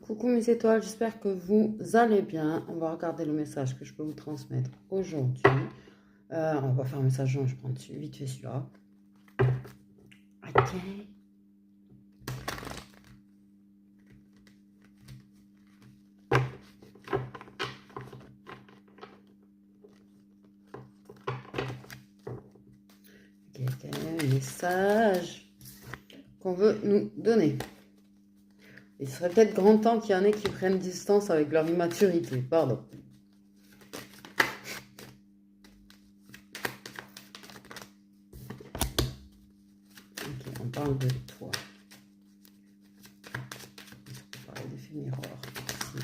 Coucou mes étoiles, j'espère que vous allez bien. On va regarder le message que je peux vous transmettre aujourd'hui. On va faire un message, je prends vite fait celui-là. Ok. Quel est le message qu'on veut nous donner? Il serait peut-être grand temps qu'il y en ait qui prennent distance avec leur immaturité. Pardon. Ok, on parle de toi. On parle d'effet miroir ici.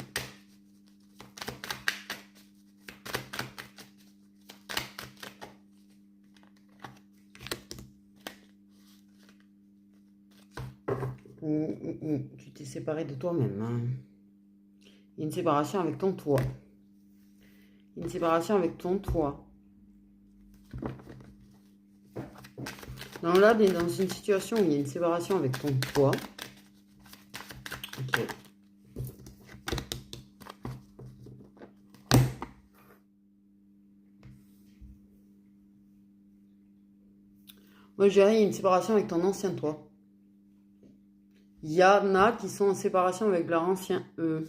Tu t'es séparé de toi-même. Hein. Il y a une séparation avec ton toi. Une séparation avec ton toi. Donc là, on est dans une situation où il y a une séparation avec ton toi. Ok. Moi, je dirais qu'il y a une séparation avec ton ancien toi. Il y en a qui sont en séparation avec leur ancien eux.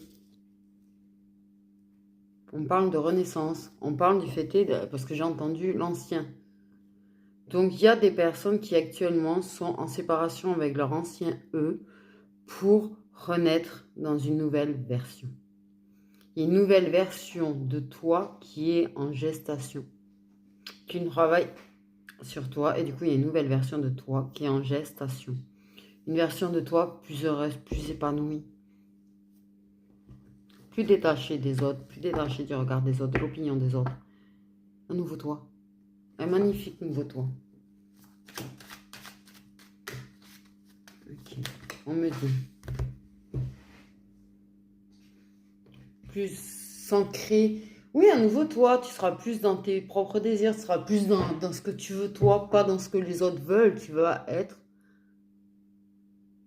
On parle de renaissance. On parle du fait parce que j'ai entendu l'ancien. Donc, il y a des personnes qui actuellement sont en séparation avec leur ancien eux pour renaître dans une nouvelle version. Il y a une nouvelle version de toi qui est en gestation. Tu travailles sur toi et du coup, il y a une nouvelle version de toi qui est en gestation. Une version de toi plus heureuse, plus épanouie. Plus détachée des autres, plus détachée du regard des autres, de l'opinion des autres. Un nouveau toi. Un magnifique nouveau toi. Ok, on me dit. Plus s'ancrer. Oui, un nouveau toi, tu seras plus dans tes propres désirs, tu seras plus dans ce que tu veux toi, pas dans ce que les autres veulent. Tu vas être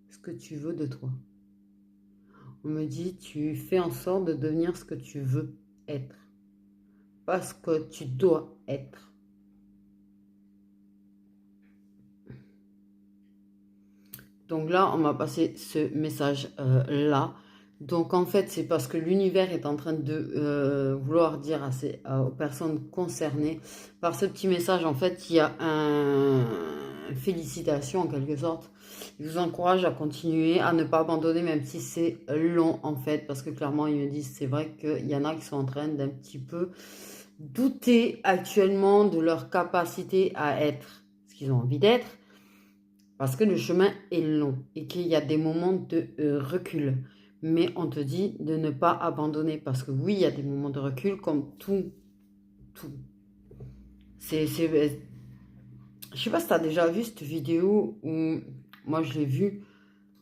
ce que tu veux de toi. On me dit, tu fais en sorte de devenir ce que tu veux être. Pas ce que tu dois être. Donc là, on m'a passé ce message-là. Donc en fait, c'est parce que l'univers est en train de vouloir dire aux personnes concernées. Par ce petit message, en fait, il y a une félicitation en quelque sorte. Il vous encourage à continuer, à ne pas abandonner, même si c'est long en fait. Parce que clairement, ils me disent, c'est vrai qu'il y en a qui sont en train d'un petit peu douter actuellement de leur capacité à être ce qu'ils ont envie d'être. Parce que le chemin est long et qu'il y a des moments de recul. Mais on te dit de ne pas abandonner. Parce que oui, il y a des moments de recul comme tout. Je sais pas si tu as déjà vu cette vidéo où moi je l'ai vue.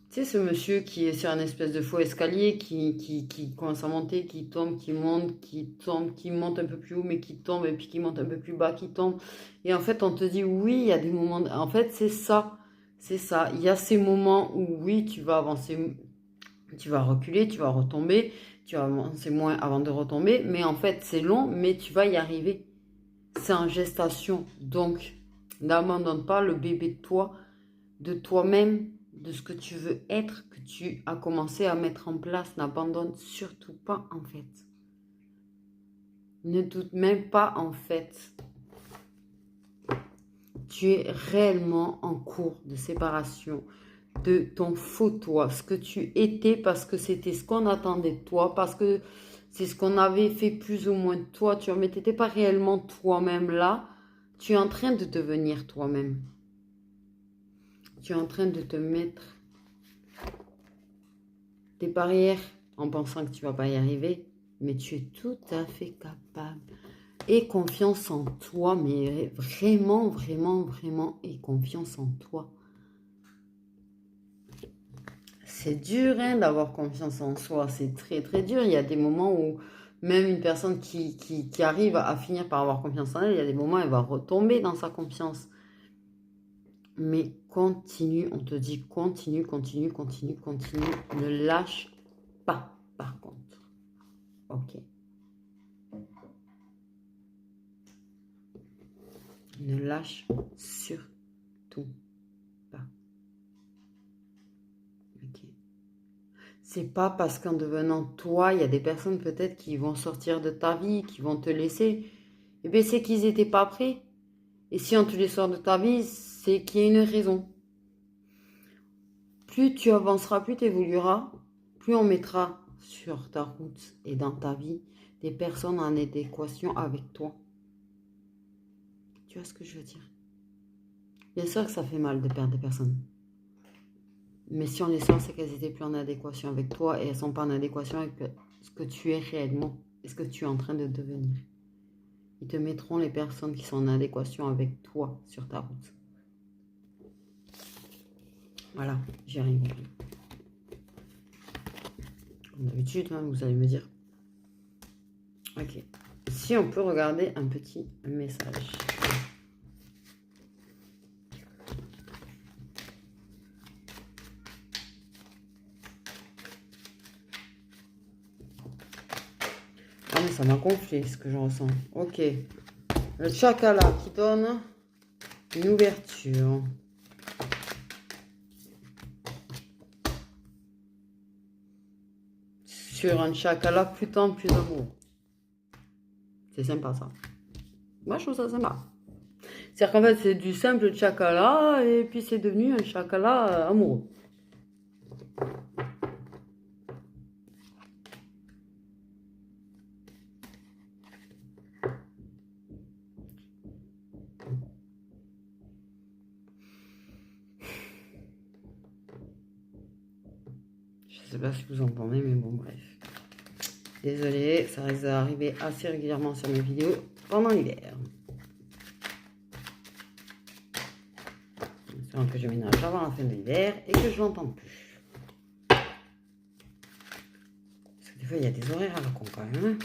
Tu sais, ce monsieur qui est sur un espèce de faux escalier, qui commence à monter, qui tombe, qui monte, qui tombe, qui monte un peu plus haut, mais qui tombe, et puis qui monte un peu plus bas, qui tombe. Et en fait, on te dit, oui, il y a des moments... En fait, c'est ça. C'est ça. Il y a ces moments où, oui, tu vas avancer, tu vas reculer, tu vas retomber, tu vas avancer moins avant de retomber. Mais en fait, c'est long, mais tu vas y arriver. C'est en gestation. Donc, n'abandonne pas le bébé de toi, de toi-même, de ce que tu veux être, que tu as commencé à mettre en place. N'abandonne surtout pas, en fait. Ne doute même pas, en fait. Tu es réellement en cours de séparation de ton faux toi, ce que tu étais parce que c'était ce qu'on attendait de toi, parce que c'est ce qu'on avait fait plus ou moins de toi, mais tu n'étais pas réellement toi-même là, tu es en train de devenir toi-même. Tu es en train de te mettre des barrières en pensant que tu ne vas pas y arriver, mais tu es tout à fait capable. Et confiance en toi, mais vraiment, vraiment, vraiment, et confiance en toi. C'est dur hein, d'avoir confiance en soi, c'est très très dur. Il y a des moments où même une personne qui arrive à finir par avoir confiance en elle, il y a des moments où elle va retomber dans sa confiance. Mais continue, on te dit continue, continue, continue, continue, ne lâche pas, par contre. Ok. Ne lâche surtout pas. Ok. C'est pas parce qu'en devenant toi, il y a des personnes peut-être qui vont sortir de ta vie, qui vont te laisser. Eh bien, c'est qu'ils n'étaient pas prêts. Et si on te les sort de ta vie, c'est qu'il y a une raison. Plus tu avanceras, plus tu évolueras, plus on mettra sur ta route et dans ta vie des personnes en adéquation avec toi. Tu vois ce que je veux dire? Bien sûr que ça fait mal de perdre des personnes. Mais si on les sort, c'est qu'elles n'étaient plus en adéquation avec toi et elles ne sont pas en adéquation avec ce que tu es réellement et ce que tu es en train de devenir. Ils te mettront les personnes qui sont en adéquation avec toi sur ta route. Voilà, j'ai rien compris. Comme d'habitude, hein, vous allez me dire. Ok. Si on peut regarder un petit message. Ah mais ça m'a gonflé ce que je ressens. Ok. Le chakala qui donne une ouverture. Sur un chakala plus tendre, plus amoureux. C'est sympa ça. Moi je trouve ça sympa. C'est-à-dire qu'en fait c'est du simple chakala et puis c'est devenu un chakala amoureux. Je sais pas si vous entendez, mais bon, bref. Désolée, ça risque d'arriver assez régulièrement sur mes vidéos pendant l'hiver. Espérons que je ménage avant la fin de l'hiver et que je l'entende plus. Parce que des fois, il y a des horaires à la con quand même.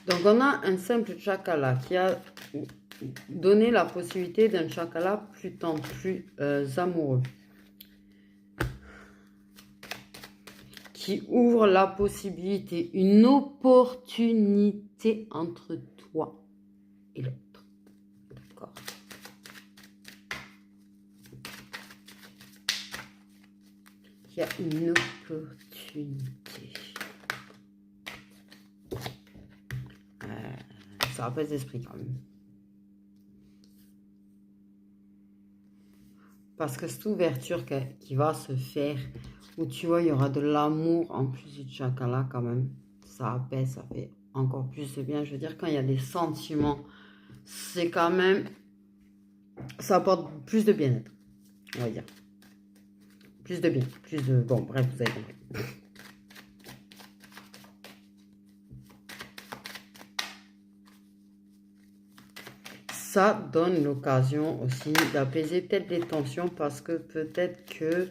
Donc, on a un simple chakala qui a donné la possibilité d'un chakala plus tendre, plus amoureux. Qui ouvre la possibilité, une opportunité entre toi et l'autre. D'accord. Il y a une opportunité. Ça apaise l'esprit quand même. Parce que cette ouverture qui va se faire, où tu vois, il y aura de l'amour en plus du chakala quand même. Ça apaise, ça fait encore plus de bien. Je veux dire, quand il y a des sentiments, c'est quand même... Ça apporte plus de bien-être, on va dire. Plus de bien, plus de... Bon, bref, vous avez compris. Ça donne l'occasion aussi d'apaiser peut-être les tensions parce que peut-être que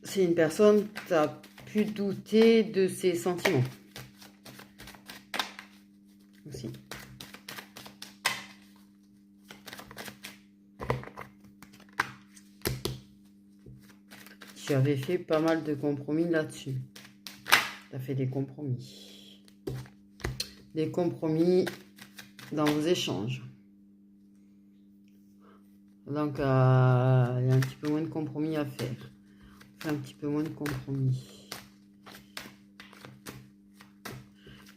c'est une personne qui a pu douter de ses sentiments. Aussi. Tu avais fait pas mal de compromis là-dessus. Tu as fait des compromis. Des compromis dans vos échanges. Donc, il y a un petit peu moins de compromis à faire. Un petit peu moins de compromis.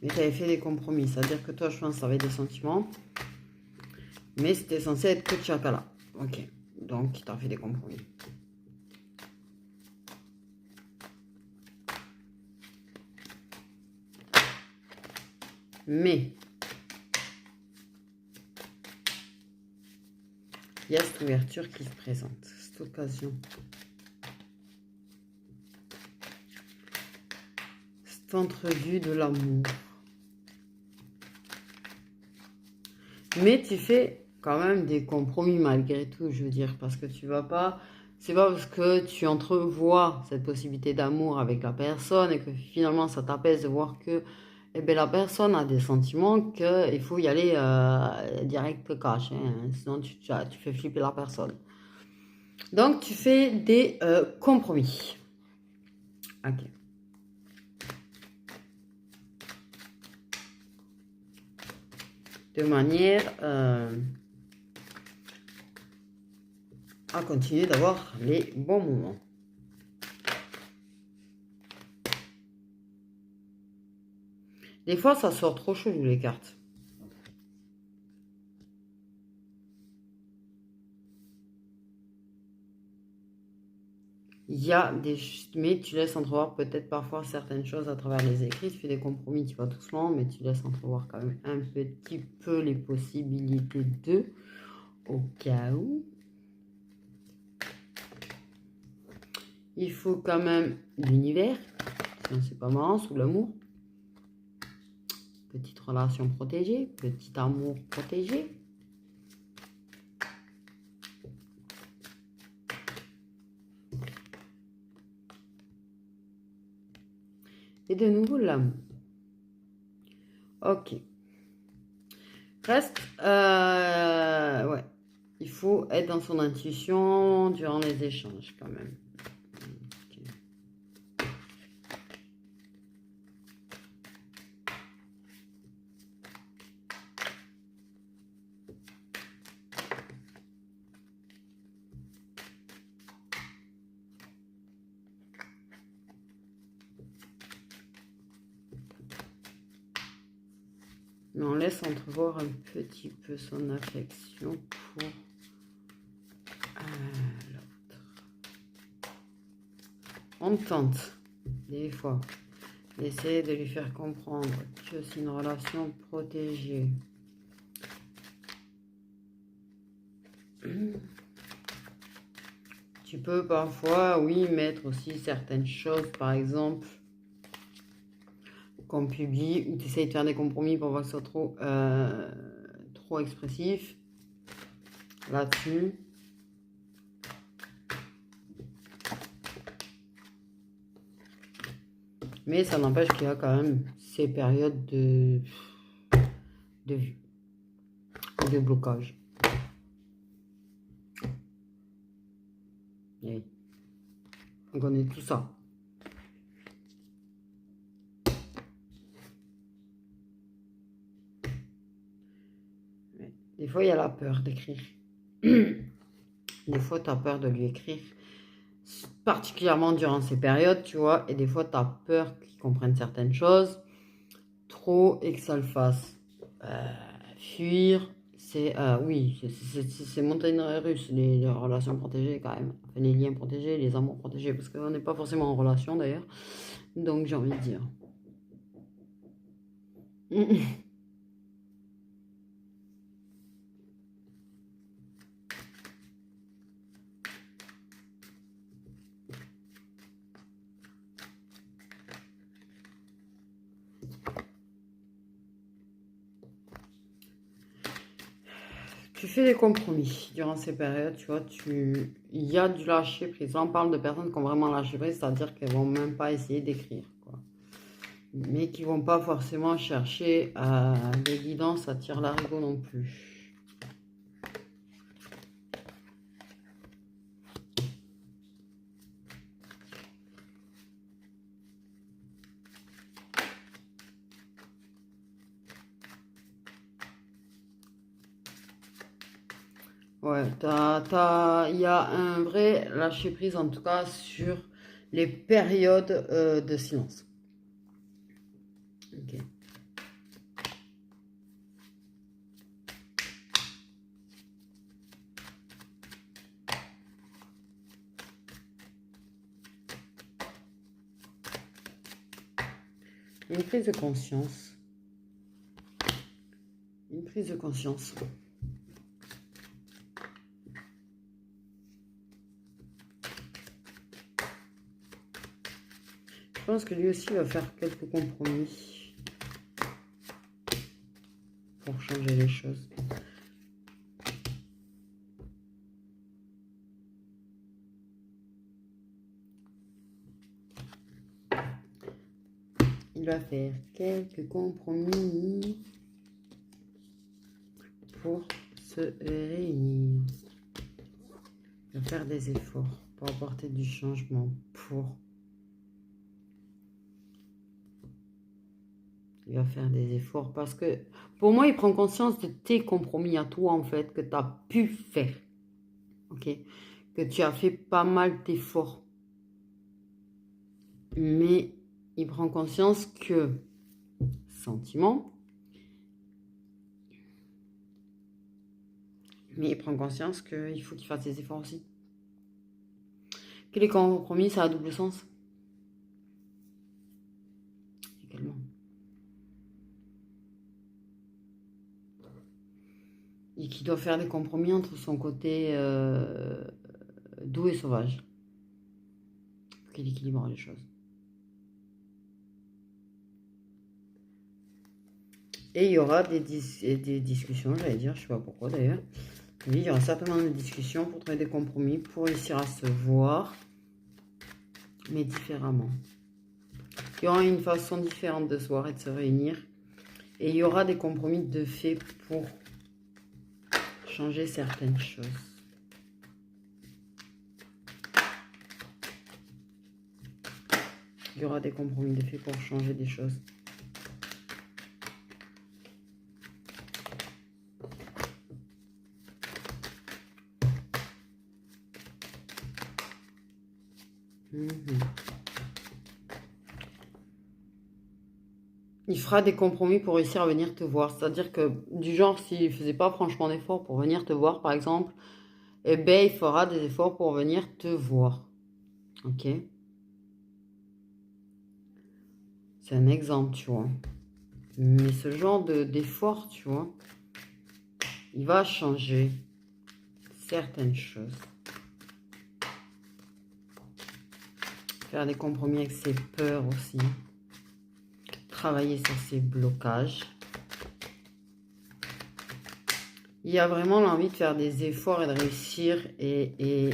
Mais tu avais fait des compromis. C'est-à-dire que toi, je pense que ça avait des sentiments. Mais c'était censé être que de chakala. Ok. Donc, tu as fait des compromis. Mais il y a cette ouverture qui se présente, cette occasion. Cette entrevue de l'amour. Mais tu fais quand même des compromis malgré tout, je veux dire, parce que tu vas pas... C'est pas parce que tu entrevois cette possibilité d'amour avec la personne et que finalement ça t'apaise de voir que et bien la personne a des sentiments qu'il faut y aller direct cash, hein, sinon tu fais flipper la personne. Donc tu fais des compromis. Ok. De manière à continuer d'avoir les bons moments. Des fois, ça sort trop chelou, les cartes. Il y a des... Mais tu laisses entrevoir peut-être parfois certaines choses à travers les écrits. Tu fais des compromis, tu vas doucement, mais tu laisses entrevoir quand même un petit peu les possibilités de... Au cas où. Il faut quand même l'univers. C'est pas marrant, sous l'amour. Petite relation protégée, petit amour protégé. Et de nouveau l'amour. Ok. Reste, ouais. Il faut être dans son intuition durant les échanges quand même. Okay. Mais on laisse entrevoir un petit peu son affection pour l'autre. On tente, des fois, d'essayer de lui faire comprendre que c'est une relation protégée. Tu peux parfois, oui, mettre aussi certaines choses, par exemple, qu'on publie, ou tu essayes de faire des compromis pour pas que ce soit trop expressif. Là-dessus. Mais ça n'empêche qu'il y a quand même ces périodes de vue, de blocage. Et on connaît tout ça. Des fois, il y a la peur d'écrire. Des fois, tu as peur de lui écrire, particulièrement durant ces périodes, tu vois. Et des fois, tu as peur qu'il comprenne certaines choses trop et que ça le fasse fuir. C'est oui, c'est montagne russe, les relations protégées quand même. Enfin, les liens protégés, les amours protégés, parce qu'on n'est pas forcément en relation d'ailleurs. Donc, j'ai envie de dire. Tu fais des compromis durant ces périodes, tu vois, il y a du lâcher prise. Là, on parle de personnes qui ont vraiment lâché prise, c'est-à-dire qu'elles vont même pas essayer d'écrire, quoi. Mais qui vont pas forcément chercher des guidances à tire-larigot non plus. Ouais, il y a un vrai lâcher prise, en tout cas, sur les périodes de silence. Ok. Une prise de conscience. Une prise de conscience. Je pense que lui aussi va faire quelques compromis pour changer les choses. il va faire quelques compromis pour se réunir. Il va faire des efforts pour apporter du changement, Il va faire des efforts parce que, pour moi, il prend conscience de tes compromis à toi, en fait, que tu as pu faire. Ok? Que tu as fait pas mal d'efforts. Mais il prend conscience que, sentiment, mais il prend conscience qu'il faut qu'il fasse des efforts aussi. Que les compromis, ça a double sens. Également. Et qui doit faire des compromis entre son côté doux et sauvage. Pour qu'il équilibre les choses. Et il y aura des discussions, j'allais dire, je sais pas pourquoi d'ailleurs. Oui, il y aura certainement des discussions pour trouver des compromis, pour réussir à se voir, mais différemment. Il y aura une façon différente de se voir et de se réunir. Et il y aura des compromis de fait pour changer certaines choses. Il y aura des compromis de fait pour changer des choses. Il fera des compromis pour réussir à venir te voir. C'est-à-dire que, du genre, s'il ne faisait pas franchement d'efforts pour venir te voir, par exemple, eh bien, il fera des efforts pour venir te voir. Ok? C'est un exemple, tu vois. Mais ce genre d'effort, tu vois, il va changer certaines choses. Faire des compromis avec ses peurs aussi. Travailler sur ses blocages. Il y a vraiment l'envie de faire des efforts et de réussir. Et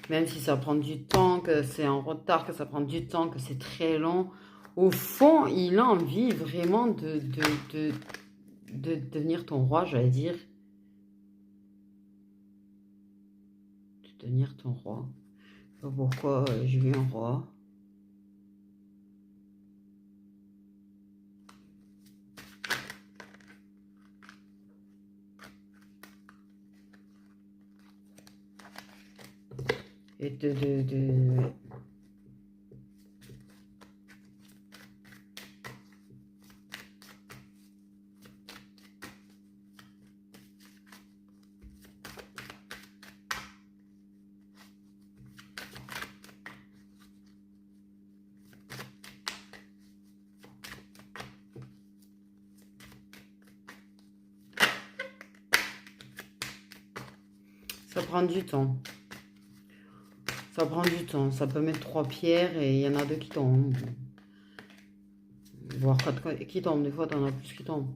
même si ça prend du temps, que c'est en retard, que ça prend du temps, que c'est très long, au fond, il a envie vraiment de devenir ton roi, j'allais dire. De devenir ton roi. Je sais pas pourquoi j'ai vu un roi. Et ça prend du temps. Ça prend du temps. Ça peut mettre 3 pierres et il y en a 2 qui tombent. Voire 4 qui tombent. Des fois, tu en as plus qui tombent.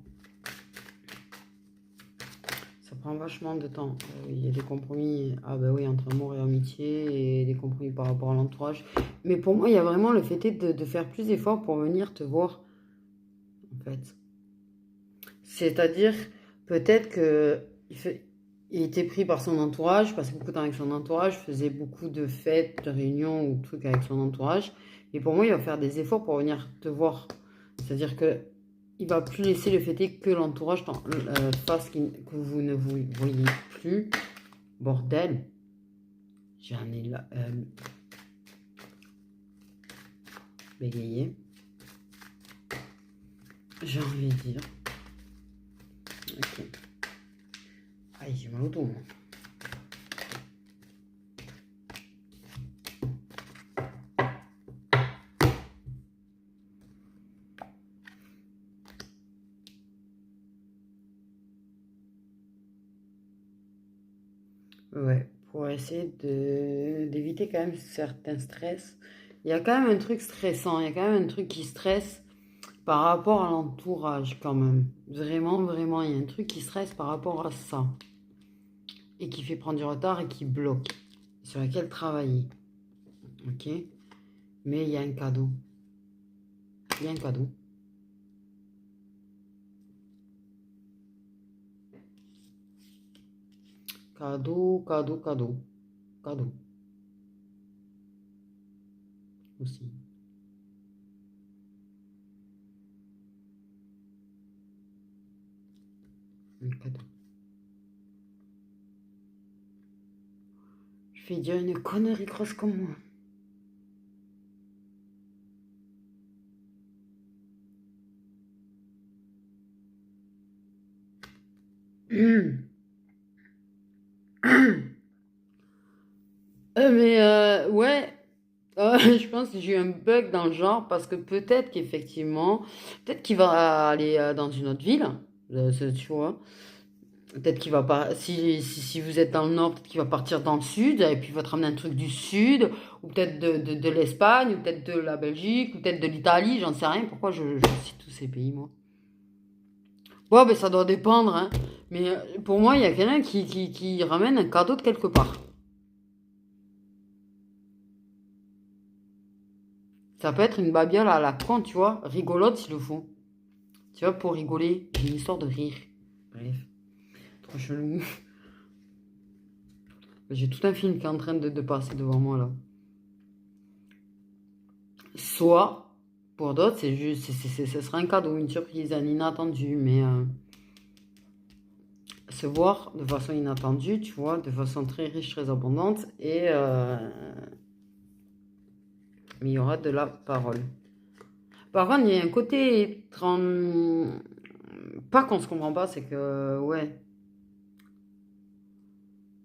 Ça prend vachement de temps. Il y a des compromis, ah bah oui, entre amour et amitié, et des compromis par rapport à l'entourage. Mais pour moi, il y a vraiment le fait de faire plus d'efforts pour venir te voir, en fait. C'est-à-dire, peut-être que il était pris par son entourage, passait beaucoup de temps avec son entourage, faisait beaucoup de fêtes, de réunions ou de trucs avec son entourage. Et pour moi, il va faire des efforts pour venir te voir. C'est-à-dire que il va plus laisser le fait que l'entourage fasse que vous ne vous voyez plus. Bordel. J'en ai là. Bégayé. J'ai envie de dire. Ok. Aïe, j'ai mal au dos, moi. Ouais, pour essayer d'éviter quand même certains stress. Il y a quand même un truc stressant, il y a quand même un truc qui stresse par rapport à l'entourage quand même. Vraiment, vraiment, il y a un truc qui stresse par rapport à ça. Et qui fait prendre du retard et qui bloque. Sur lequel travailler. Ok? Mais il y a un cadeau. Il y a un cadeau. Cadeau, cadeau, cadeau. Cadeau aussi. Un cadeau. Je vais dire une connerie grosse comme moi. Ouais, je pense que j'ai eu un bug dans le genre parce que peut-être qu'effectivement, peut-être qu'il va aller dans une autre ville, tu vois. Peut-être qu'il va pas, si vous êtes dans le nord, peut-être qu'il va partir dans le sud et puis il va te ramener un truc du sud, ou peut-être de l'Espagne, ou peut-être de la Belgique, ou peut-être de l'Italie, j'en sais rien. Pourquoi je cite tous ces pays, moi? Ouais, ben ça doit dépendre, hein. Mais pour moi, il y a quelqu'un qui ramène un cadeau de quelque part. Ça peut être une babiole à la con, tu vois, rigolote s'il le faut. Tu vois, pour rigoler, j'ai une histoire de rire. Bref, trop chelou. J'ai tout un film qui est en train de passer devant moi là. Soit, pour d'autres, c'est juste, ce sera un cadeau, une surprise, un inattendu, mais se voir de façon inattendue, tu vois, de façon très riche, très abondante, mais il y aura de la parole. Par contre, il y a un côté pas qu'on se comprend pas, c'est que, ouais,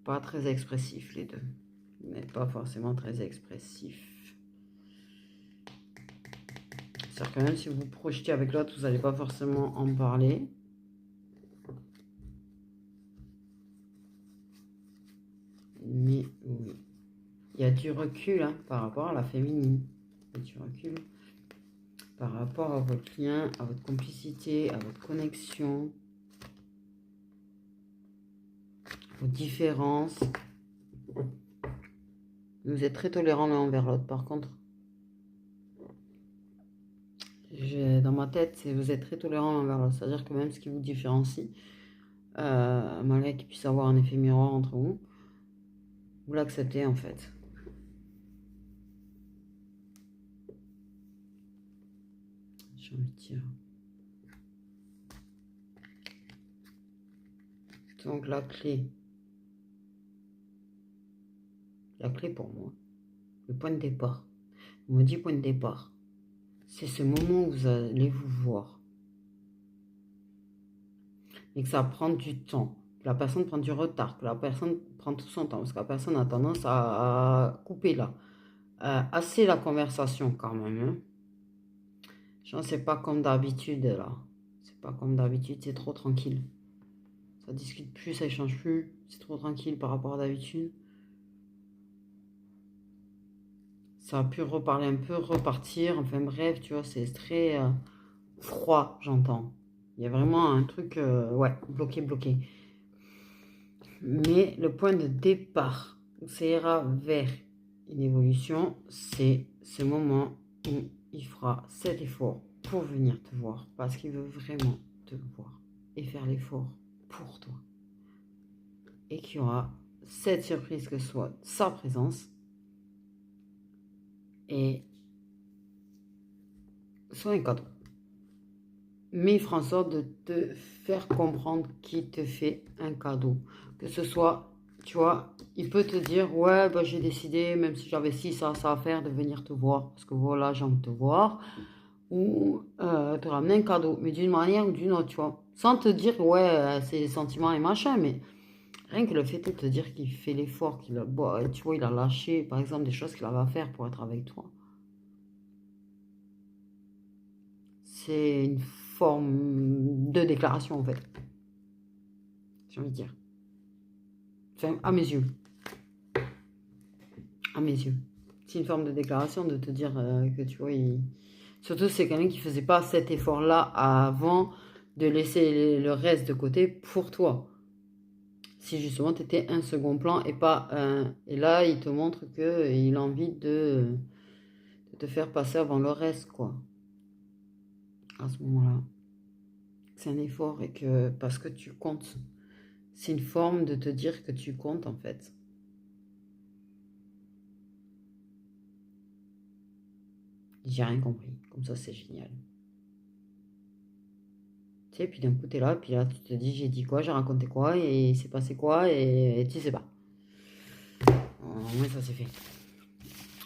pas très expressif les deux. Mais pas forcément très expressif. C'est-à-dire que même si vous vous projetez avec l'autre, vous n'allez pas forcément en parler. Mais oui. Il y a du recul hein, par rapport à la féminine. Il y a du recul par rapport à votre lien, à votre complicité, à votre connexion, aux différences. Vous êtes très tolérants l'un envers l'autre. Par contre, dans ma tête, vous êtes très tolérants l'un envers l'autre. C'est-à-dire que même ce qui vous différencie, malgré qu'il puisse avoir un effet miroir entre vous, vous l'acceptez en fait. J'ai envie de dire. Donc la clé pour moi, le point de départ, on me dit point de départ, c'est ce moment où vous allez vous voir. Et que ça prend du temps, que la personne prend du retard, que la personne prend tout son temps, parce que la personne a tendance à couper là. Assez la conversation quand même. Hein. Genre, c'est pas comme d'habitude là. C'est pas comme d'habitude, c'est trop tranquille. Ça discute plus, ça échange plus, c'est trop tranquille par rapport à d'habitude. Ça a pu reparler un peu, repartir, enfin bref, tu vois, c'est très froid, j'entends. Il y a vraiment un truc, ouais, bloqué. Mais le point de départ où ça ira vers une évolution, c'est ce moment où il fera cet effort pour venir te voir, parce qu'il veut vraiment te voir et faire l'effort pour toi. Et qu'il y aura cette surprise que soit sa présence et soit un cadeau. Mais il fera en sorte de te faire comprendre qu'il te fait un cadeau. Que ce soit, tu vois, il peut te dire, ouais, bah, j'ai décidé, même si j'avais ci, ça à faire, de venir te voir. Parce que voilà, j'ai envie de te voir. Ou te ramener un cadeau. Mais d'une manière ou d'une autre, tu vois. Sans te dire, ouais, c'est les sentiments et machin. Mais rien que le fait de te dire qu'il fait l'effort, qu'il a, bah, tu vois, il a lâché, par exemple, des choses qu'il avait à faire pour être avec toi. C'est une forme de déclaration, en fait. J'ai envie de dire. Enfin, à mes yeux. À mes yeux. C'est une forme de déclaration de te dire que tu vois, surtout c'est quelqu'un qui faisait pas cet effort-là avant de laisser le reste de côté pour toi. Si justement tu étais un second plan et pas un... Et là, il te montre qu'il a envie de te faire passer avant le reste, quoi. À ce moment-là. C'est un effort et que parce que tu comptes. C'est une forme de te dire que tu comptes, en fait. J'ai rien compris. Comme ça, c'est génial. Tu sais, puis d'un coup, t'es là, puis là, tu te dis, j'ai dit quoi, j'ai raconté quoi, et il s'est passé quoi, et tu sais pas. Au moins, ça c'est fait.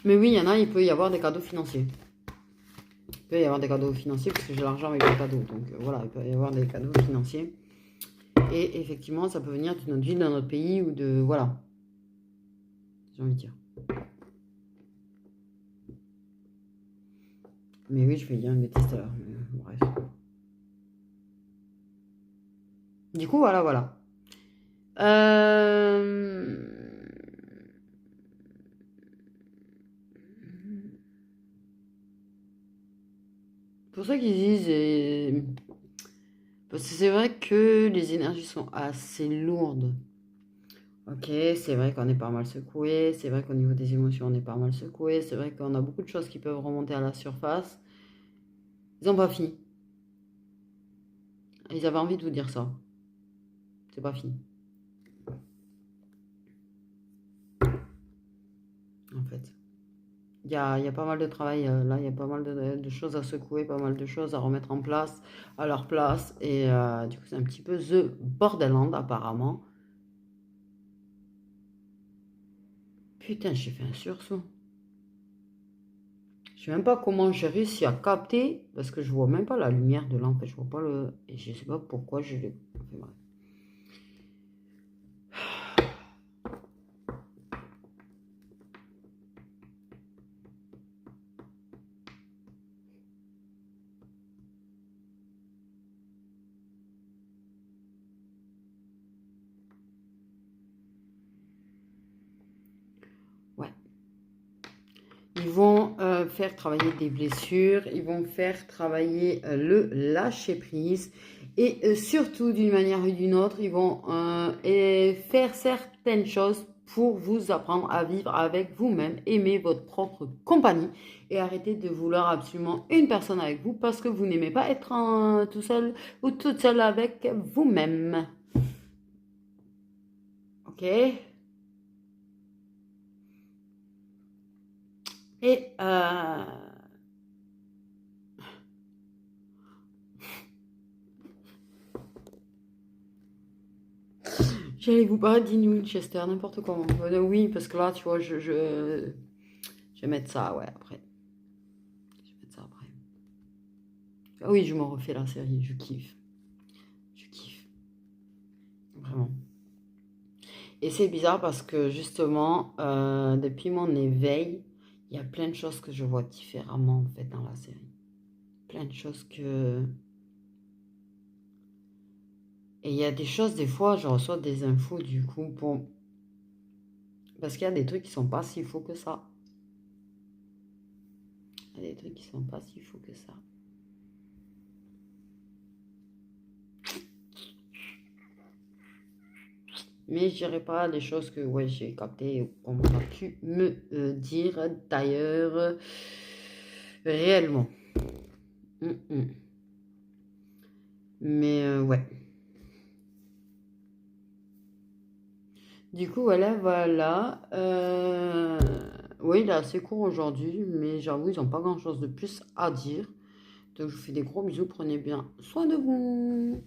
Mais oui, il y en a, il peut y avoir des cadeaux financiers. Il peut y avoir des cadeaux financiers, parce que j'ai l'argent avec les cadeaux. Donc voilà, il peut y avoir des cadeaux financiers. Et effectivement, ça peut venir de notre ville, dans notre pays, ou de... Voilà. J'ai envie de dire. Mais oui, je vais dire une bêtise tout à l'heure. Bref. Du coup, voilà, voilà. Pour ça qu'ils disent... Parce que c'est vrai que les énergies sont assez lourdes. Ok, c'est vrai qu'on est pas mal secoué, c'est vrai qu'au niveau des émotions, on est pas mal secoué, c'est vrai qu'on a beaucoup de choses qui peuvent remonter à la surface. Ils n'ont pas fini. Ils avaient envie de vous dire ça. C'est pas fini. En fait. Il y a pas mal de travail là, il y a pas mal de choses à secouer, pas mal de choses à remettre en place, à leur place. Et du coup, c'est un petit peu The Borderland apparemment. Putain, j'ai fait un sursaut. Je sais même pas comment j'ai réussi à capter, parce que je vois même pas la lumière de lampe, je vois pas le... Et je sais pas pourquoi je l'ai... Enfin, bref. Ouais. Ils vont faire travailler des blessures, ils vont faire travailler le lâcher-prise et surtout d'une manière ou d'une autre, ils vont faire certaines choses pour vous apprendre à vivre avec vous-même, aimer votre propre compagnie et arrêter de vouloir absolument une personne avec vous parce que vous n'aimez pas être tout seul ou toute seule avec vous-même. Ok? Et j'allais vous parler d'In Winchester, n'importe comment. Oui, parce que là, tu vois, je vais mettre ça, ouais, après. Je vais mettre ça après. Ah oui, je me refais la série, je kiffe. Je kiffe. Vraiment. Et c'est bizarre parce que justement, depuis mon éveil, il y a plein de choses que je vois différemment en fait dans la série. Plein de choses que... Et il y a des choses, des fois, je reçois des infos du coup pour... Parce qu'il y a des trucs qui sont pas si faux que ça. Il y a des trucs qui sont pas si faux que ça. Mais je dirais pas les choses que ouais, j'ai captées, qu'on a pu me dire d'ailleurs réellement. Mais ouais. Du coup, voilà, voilà. Oui, il est assez court aujourd'hui, mais j'avoue, ils n'ont pas grand-chose de plus à dire. Donc, je vous fais des gros bisous. Prenez bien soin de vous.